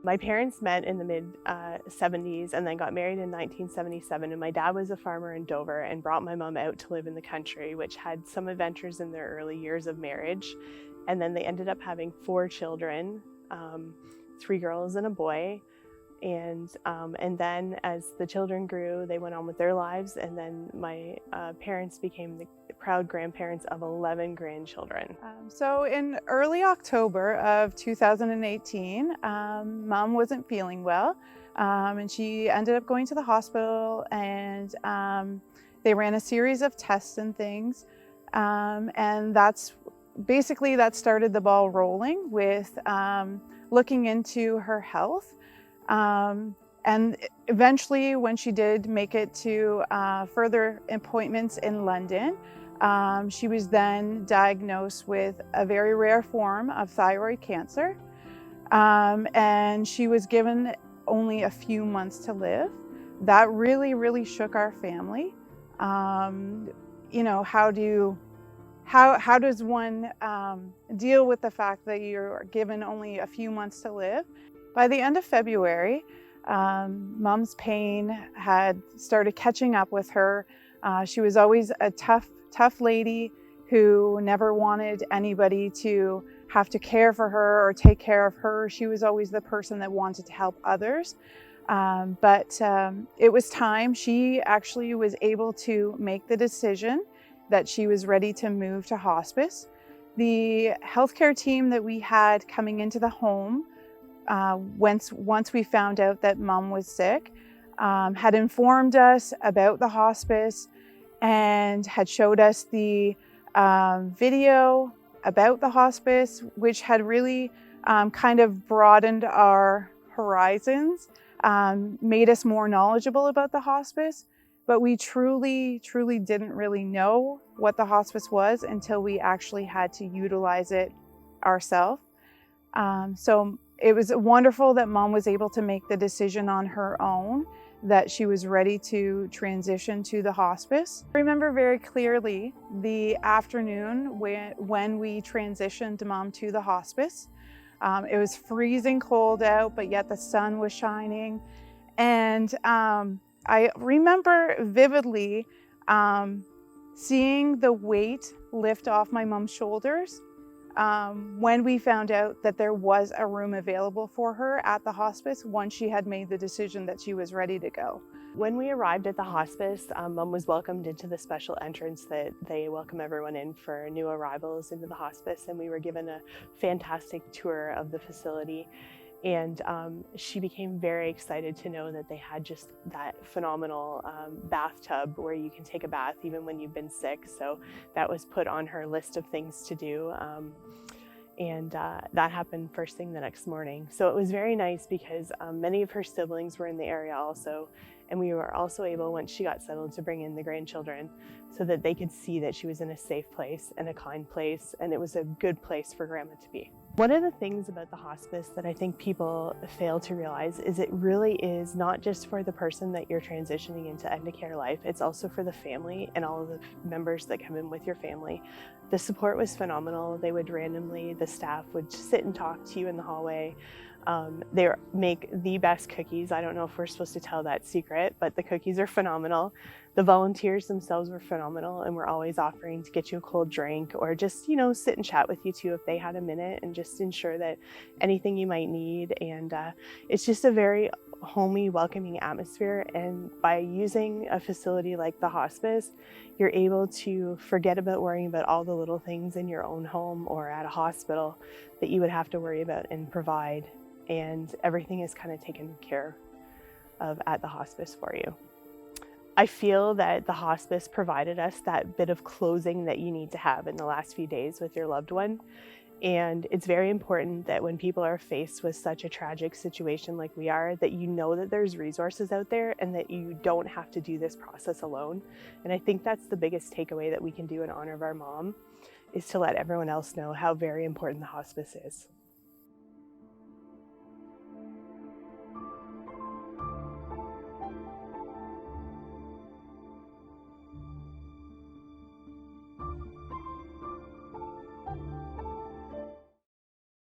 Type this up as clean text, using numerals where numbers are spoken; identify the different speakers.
Speaker 1: My parents met in the mid-70s and then got married in 1977, and my dad was a farmer in Dover and brought my mom out to live in the country, which had some adventures in their early years of marriage. And then they ended up having 4 children, 3 girls and a boy. And then as the children grew, they went on with their lives, and then my parents became the proud grandparents of 11 grandchildren.
Speaker 2: So in early October of 2018, Mom wasn't feeling well, and she ended up going to the hospital, and they ran a series of tests and things, and that started the ball rolling with looking into her health. And eventually, when she did make it to further appointments in London, she was then diagnosed with a very rare form of thyroid cancer, and she was given only a few months to live. That really shook our family. You know, how does one deal with the fact that you're given only a few months to live? By the end of February, Mom's pain had started catching up with her. She was always a tough lady who never wanted anybody to have to care for her or take care of her. She was always the person that wanted to help others. But it was time. She actually was able to make the decision that she was ready to move to hospice. The healthcare team that we had coming into the home, once we found out that Mom was sick, had informed us about the hospice and had showed us the video about the hospice, which had really kind of broadened our horizons, made us more knowledgeable about the hospice. But we truly didn't really know what the hospice was until we actually had to utilize it ourselves. So it was wonderful that Mom was able to make the decision on her own that she was ready to transition to the hospice. I remember very clearly the afternoon when we transitioned Mom to the hospice. It was freezing cold out, but yet the sun was shining. And I remember vividly seeing the weight lift off my mom's shoulders when we found out that there was a room available for her at the hospice once she had made the decision that she was ready to go.
Speaker 1: When we arrived at the hospice, Mom was welcomed into the special entrance that they welcome everyone in for new arrivals into the hospice, and we were given a fantastic tour of the facility. And she became very excited to know that they had just that phenomenal bathtub where you can take a bath even when you've been sick. So that was put on her list of things to do. And that happened first thing the next morning. So it was very nice because many of her siblings were in the area also. And we were also able, once she got settled, to bring in the grandchildren so that they could see that she was in a safe place and a kind place, and it was a good place for Grandma to be. One of the things about the hospice that I think people fail to realize is it really is not just for the person that you're transitioning into end of care life, it's also for the family and all of the members that come in with your family. The support was phenomenal. The staff would sit and talk to you in the hallway. They make the best cookies. I don't know if we're supposed to tell that secret, but the cookies are phenomenal. The volunteers themselves were phenomenal, and we're always offering to get you a cold drink or just, you know, sit and chat with you too if they had a minute and just ensure that anything you might need. And it's just a very homey, welcoming atmosphere. And by using a facility like the hospice, you're able to forget about worrying about all the little things in your own home or at a hospital that you would have to worry about and provide. And everything is kind of taken care of at the hospice for you. I feel that the hospice provided us that bit of closing that you need to have in the last few days with your loved one. And it's very important that when people are faced with such a tragic situation like we are, that you know that there's resources out there and that you don't have to do this process alone. And I think that's the biggest takeaway that we can do in honor of our mom, is to let everyone else know how very important the hospice is.